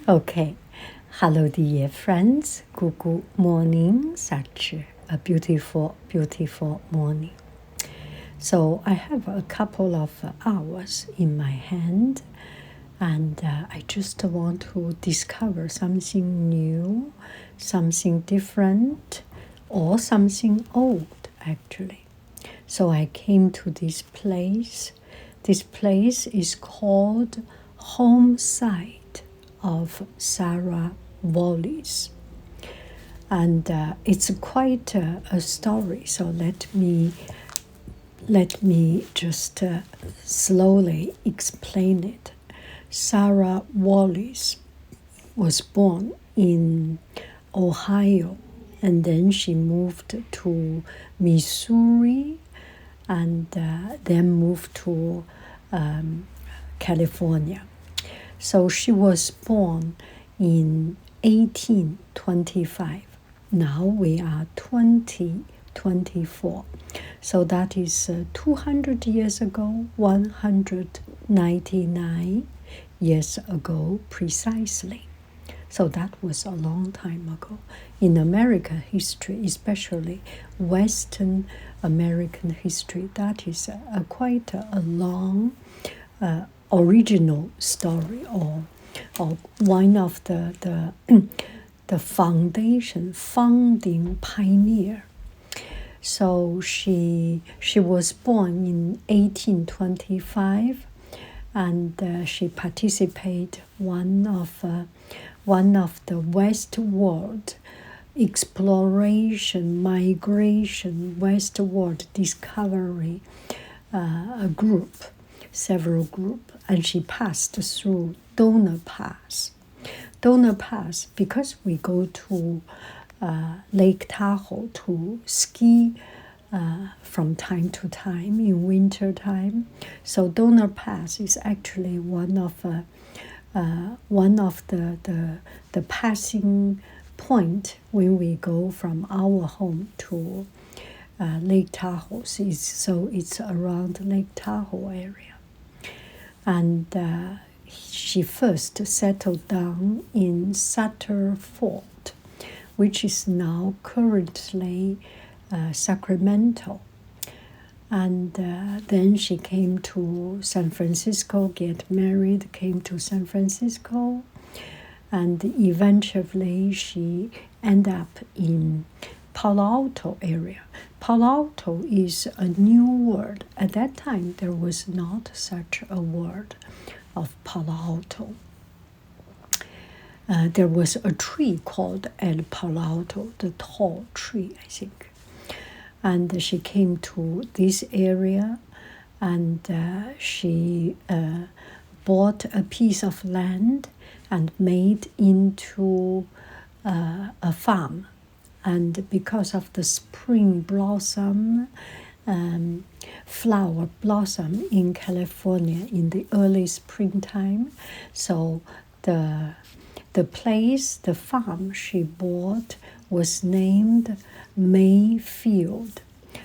Okay. Hello, dear friends. Good morning. Such a beautiful, beautiful morning. So I have a couple of hours in my hand, and I just want to discover something new, something different, or something old, actually. So I came to this place. This place is called Home Site of Sarah Wallis. And it's quite a story, so let me just slowly explain it. Sarah Wallis was born in Ohio, and then she moved to Missouri, and then moved to California. So she was born in 1825. Now we are 2024. So that is 200 years ago, 199 years ago precisely. So that was a long time ago. In American history, especially Western American history, that is quite a long original story, or one of the founding pioneer. So she was born in 1825, and she participated one of the westward exploration, migration, westward discovery several group, and she passed through Donner Pass. Donner Pass, because we go to Lake Tahoe to ski from time to time in winter time. So Donner Pass is actually one of the passing point when we go from our home to Lake Tahoe. So it's around Lake Tahoe area. And she first settled down in Sutter Fort, which is now currently Sacramento. And then she came to San Francisco, get married, came to San Francisco, and eventually she ended up in Palo Alto area. Palo Alto is a new word. At that time, there was not such a word of Palo Alto. There was a tree called El Palo Alto, the tall tree, I think. And she came to this area, and she bought a piece of land and made into a farm. And because of the spring blossom, flower blossom in California in the early springtime, so the place, the farm she bought was named Mayfield,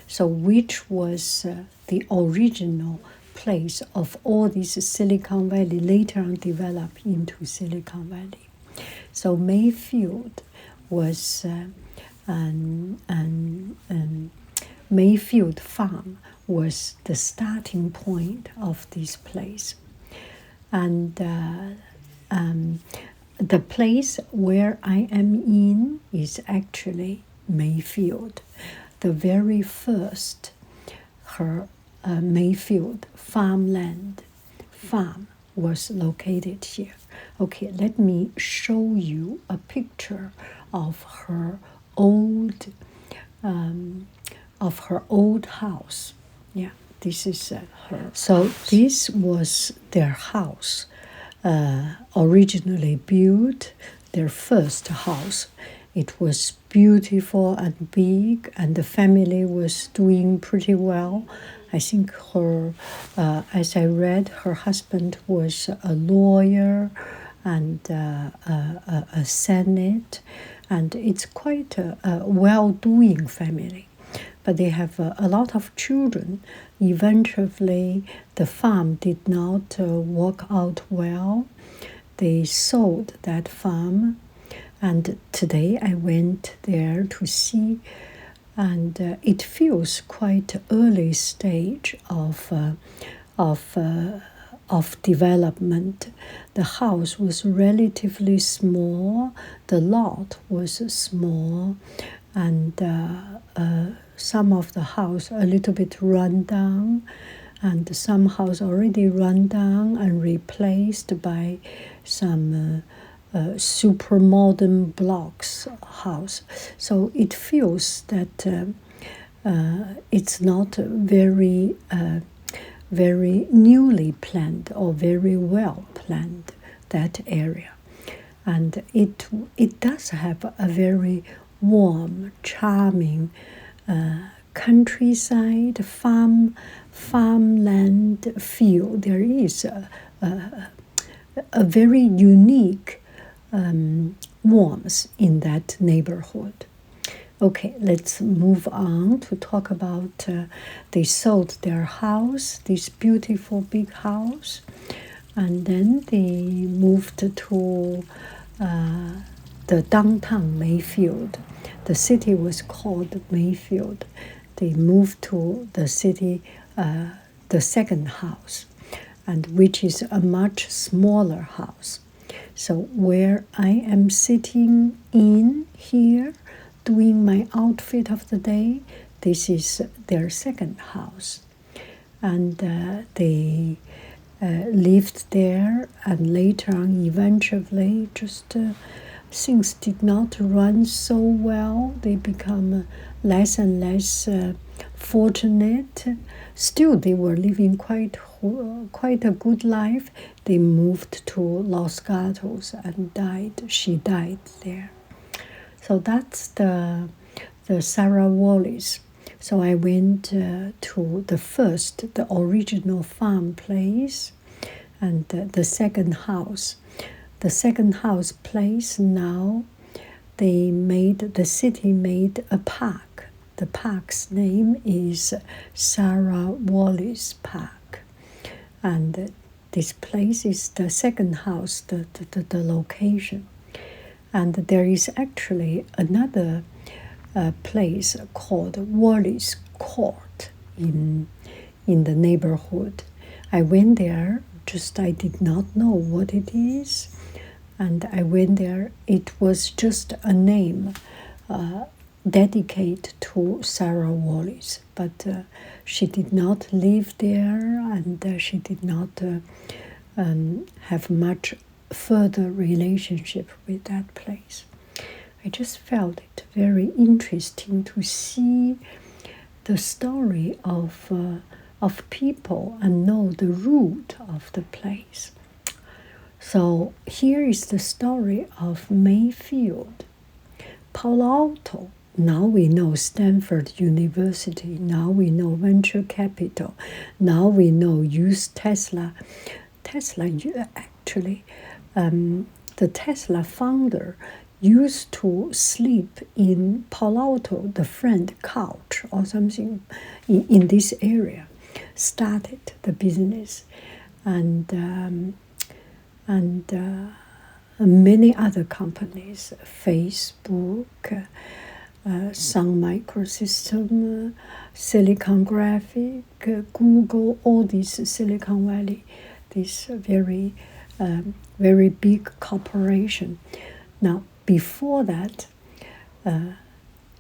so which was the original place of all this Silicon Valley, later on developed into Silicon Valley. So Mayfield was Mayfield Farm was the starting point of this place. And the place where I am in is actually Mayfield. The very first, her Mayfield farm was located here. Okay, let me show you a picture of her old house. Yeah, this is her. So this was their house, originally built, their first house. It was beautiful and big, and the family was doing pretty well. I think her, as I read, her husband was a lawyer and a senate, and it's quite a well-doing family. But they have a lot of children. Eventually, the farm did not work out well they sold that farm, and today I went there to see, and it feels quite early stage of development. The house was relatively small, the lot was small, and some of the house a little bit run down, and some house already run down and replaced by some super modern blocks house. So it feels that it's not very very newly planned or very well planned, that area. And it does have a very warm, charming countryside, farmland feel. There is a very unique warmth in that neighborhood. Okay, let's move on to talk about they sold their house, this beautiful big house, and then they moved to the downtown Mayfield. The city was called Mayfield. They moved to the city, the second house, and which is a much smaller house. So where I am sitting in here, doing my outfit of the day, this is their second house. And they lived there, and later on, eventually, just things did not run so well. They become less and less fortunate. Still, they were living quite a good life. They moved to Los Gatos and died. She died there. So that's the Sarah Wallis. So I went to the original farm place, and the second house. The second house place now, the city made a park. The park's name is Sarah Wallis Park. And this place is the second house, the location. And there is actually another place called Wallis Court in the neighborhood. I went there, I did not know what it is. And I went there, it was just a name dedicated to Sarah Wallis. But she did not live there, and she did not have much further relationship with that place. I just felt it very interesting to see the story of people and know the root of the place. So here is the story of Mayfield, Palo Alto. Now we know Stanford University. Now we know venture capital. Now we know use Tesla. Tesla actually. The Tesla founder used to sleep in Palo Alto, the friend couch or something in this area, started the business, and many other companies, Facebook, Sun Microsystem, Silicon Graphic, Google, all these Silicon Valley, this very very big corporation. Now, before that,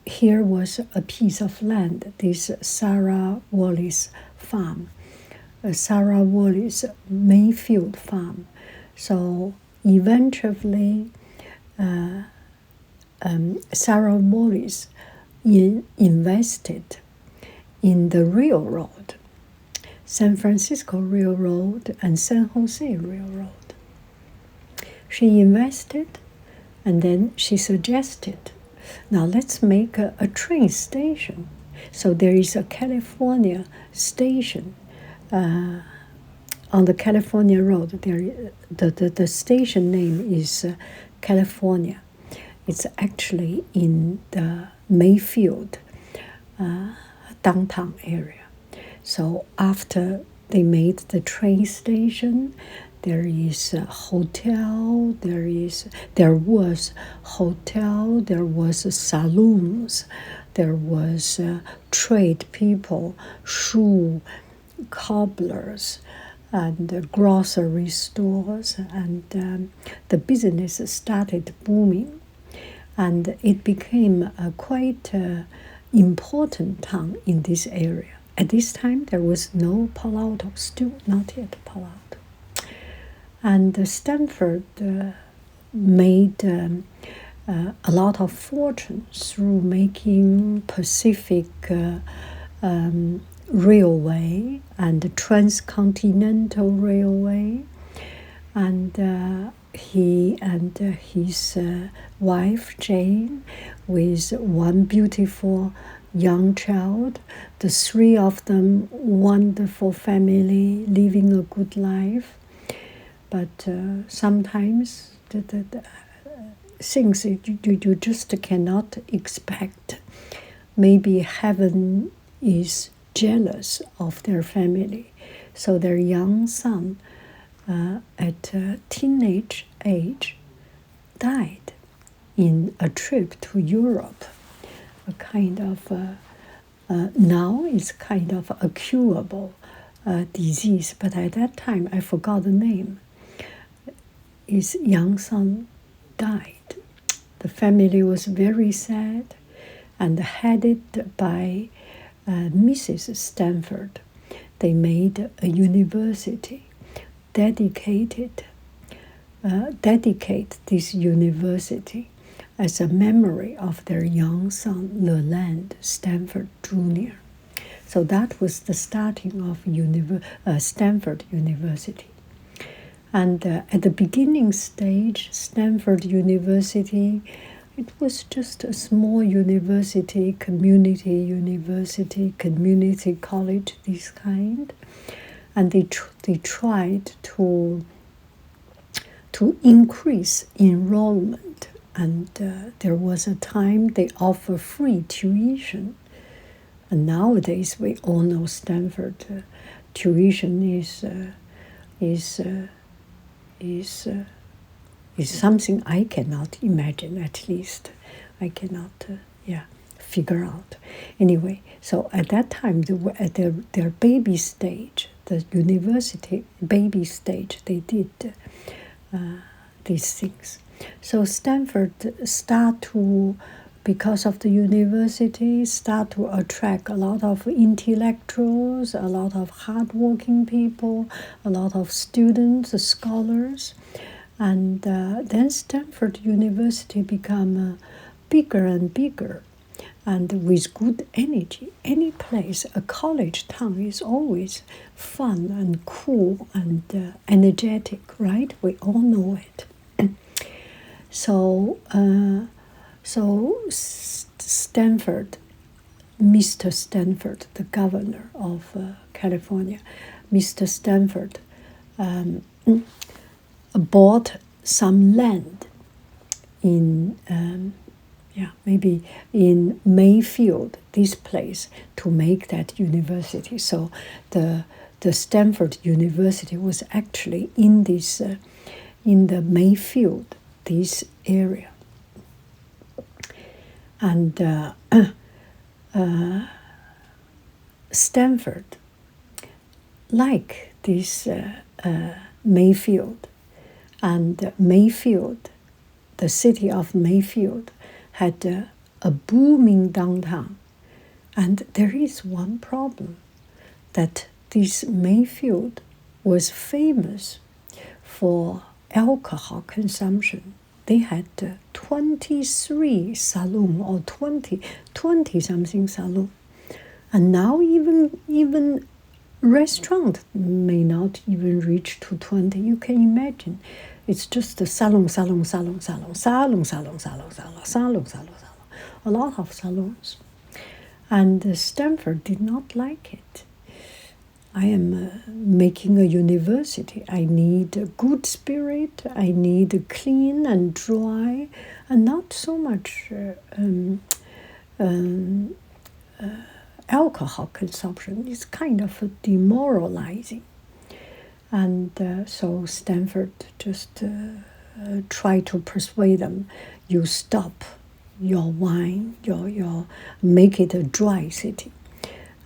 here was a piece of land, this Sarah Wallis farm, Sarah Wallis Mayfield farm. So eventually, Sarah Wallis invested in the railroad, San Francisco Railroad and San Jose Railroad. She invested, and then she suggested, now let's make a train station. So there is a California station on the California Road. The station name is California. It's actually in the Mayfield downtown area. So after they made the train station, There is a hotel. There was hotel. There was saloons. There was trade people, shoe cobblers, and grocery stores, and the business started booming, and it became a quite important town in this area. At this time, there was no Palo Alto, still not yet Palo Alto. And Stanford made a lot of fortune through making Pacific Railway and the Transcontinental Railway, and he and his wife Jane, with one beautiful young child, the three of them, wonderful family, living a good life. But sometimes the things you just cannot expect. Maybe heaven is jealous of their family, so their young son at teenage age died in a trip to Europe. A kind of now it's kind of a curable disease, but at that time I forgot the name. His young son died. The family was very sad, and headed by Mrs. Stanford, they made a university, dedicate this university as a memory of their young son, Leland Stanford Jr. So that was the starting of Stanford University. And at the beginning stage, Stanford University, it was just a small university, community college, this kind. And they tried to increase enrollment. And there was a time they offer free tuition. And nowadays, we all know Stanford tuition is something I cannot imagine. At least I cannot, figure out. Anyway, so at that time, at their baby stage, the university baby stage, they did these things. So Stanford because of the university, start to attract a lot of intellectuals, a lot of hardworking people, a lot of students, scholars. And then Stanford University become bigger and bigger, and with good energy. Any place, a college town, is always fun and cool and energetic, right? We all know it. So Stanford, Mr. Stanford, the governor of California, Mr. Stanford bought some land in, maybe in Mayfield, this place, to make that university. So the Stanford University was actually in this, in the Mayfield, this area. And Stanford, like this Mayfield, and Mayfield, the city of Mayfield, had a booming downtown. And there is one problem, that this Mayfield was famous for alcohol consumption. They had 23 saloon, or 20 something saloon. And now even restaurant may not even reach to 20. You can imagine. It's just a salon. A lot of salons. And Stanford did not like it. I am making a university. I need a good spirit. I need clean and dry, and not so much alcohol consumption. It's kind of demoralizing. And so Stanford just tried to persuade them, you stop your wine, your make it a dry city.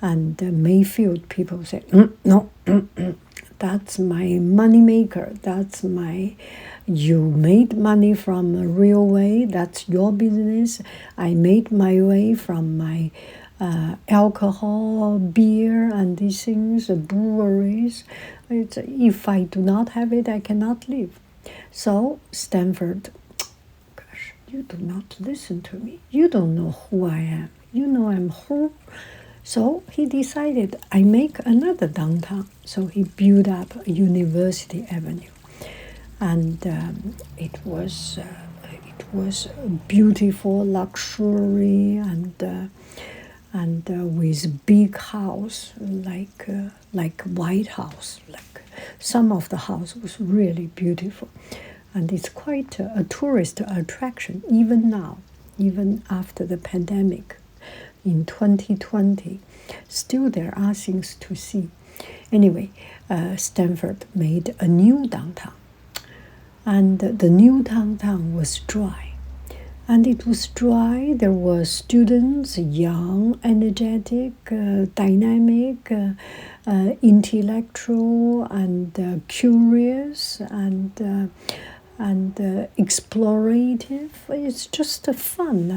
And Mayfield people say, no, that's my money maker. That's you made money from a railway. That's your business. I made my way from my alcohol, beer, and these things, breweries. If I do not have it, I cannot live. So Stanford, gosh, you do not listen to me. You don't know who I am. You know I'm who. So he decided, I make another downtown. So he built up University Avenue, and it was beautiful, luxury, and with big house like White House. Like some of the house was really beautiful, and it's quite a tourist attraction even now, even after the pandemic. In 2020, still there are things to see. Anyway, Stanford made a new downtown, and the new downtown was dry. And it was dry. There were students, young, energetic, dynamic, intellectual, and curious, and explorative. It's just fun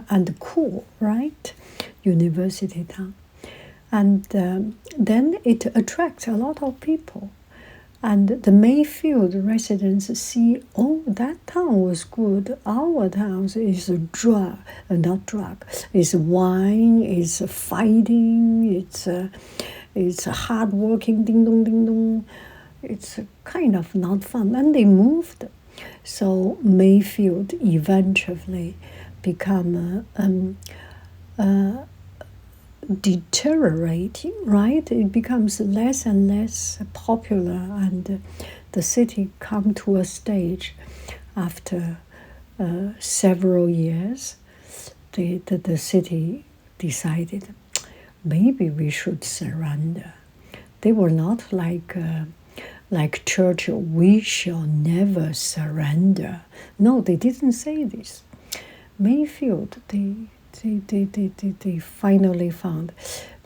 and cool, right? University town. And then it attracts a lot of people. And the Mayfield residents see, oh, that town was good. Our town is it's wine, it's fighting, it's hardworking, ding dong, ding dong. It's kind of not fun. And they moved. So Mayfield eventually become deteriorating, right? It becomes less and less popular, and the city come to a stage after several years. The city decided maybe we should surrender. They were not like Churchill, we shall never surrender. No, they didn't say this. Mayfield, they finally found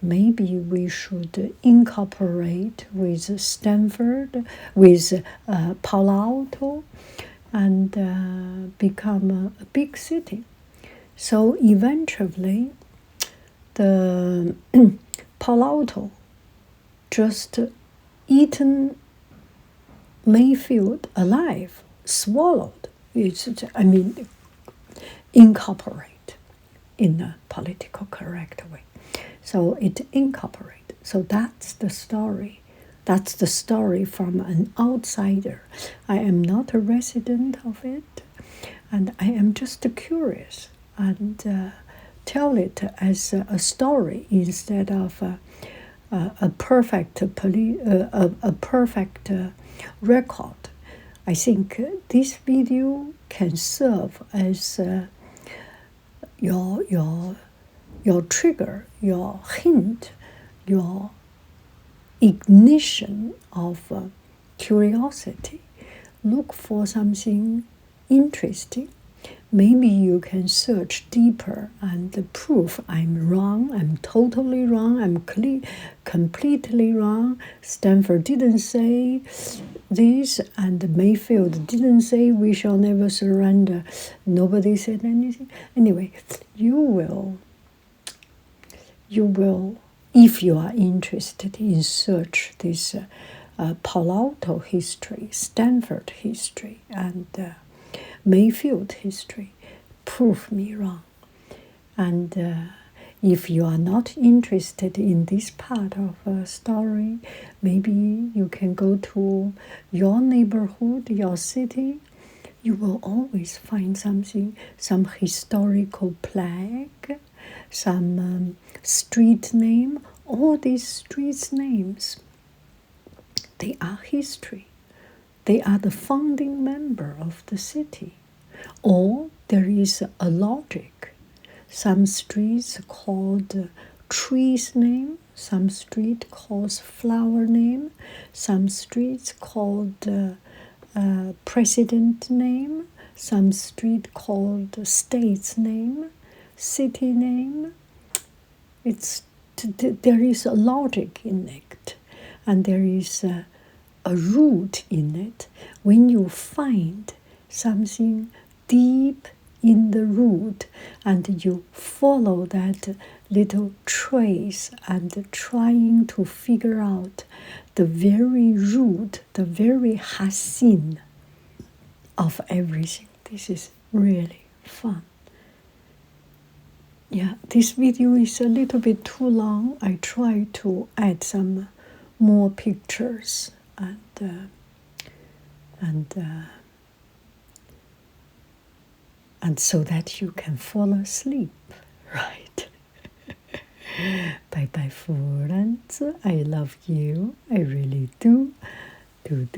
maybe we should incorporate with Stanford, with Palo Alto, and become a big city. So eventually, the Palo Alto just eaten Mayfield alive, swallowed. Incorporate in a political correct way. So it incorporate. So that's the story. That's the story from an outsider. I am not a resident of it, and I am just curious and tell it as a story instead of a perfect record. I think this video can serve as your trigger, your hint, your ignition of curiosity. Look for something interesting. Maybe you can search deeper and prove I'm wrong, I'm totally wrong, I'm completely wrong. Stanford didn't say this, and Mayfield didn't say we shall never surrender. Nobody said anything. Anyway, you will, if you are interested in search this Palo Alto history, Stanford history, and Mayfield history, prove me wrong. And if you are not interested in this part of a story, maybe you can go to your neighborhood, your city. You will always find something, some historical plaque, some street name. All these street names, they are history. They are the founding member of the city. Or there is a logic. Some streets called trees name, Some street calls flower name, some streets called president name, some street called state's name, city name. There is a logic in it, and there is a root in it. When you find something deep in the root and you follow that little trace and trying to figure out the very root, the very hasin of everything, this is really fun. Yeah, this video is a little bit too long. I try to add some more pictures and so that you can fall asleep, right? Bye bye, friends. I love you. I really do. Do.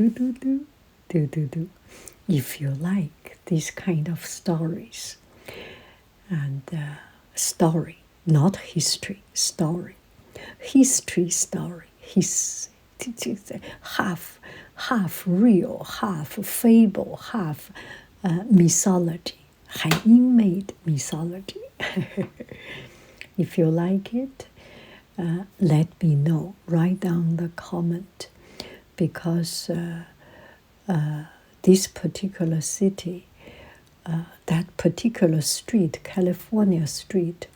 If you like this kind of stories, and story, not history, story. History story. Half real, half fable, half mythology. 海英 made mythology. If you like it, let me know. Write down the comment, because this particular city, that particular street, California street,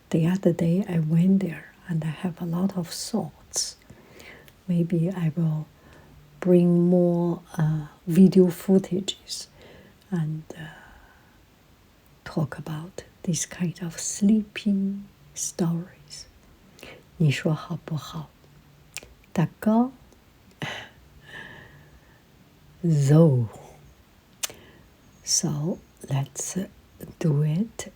the other day I went there and I have a lot of thoughts. Maybe I will bring more video footages and talk about this kind of sleepy stories. 你说好不好？大哥？So let's do it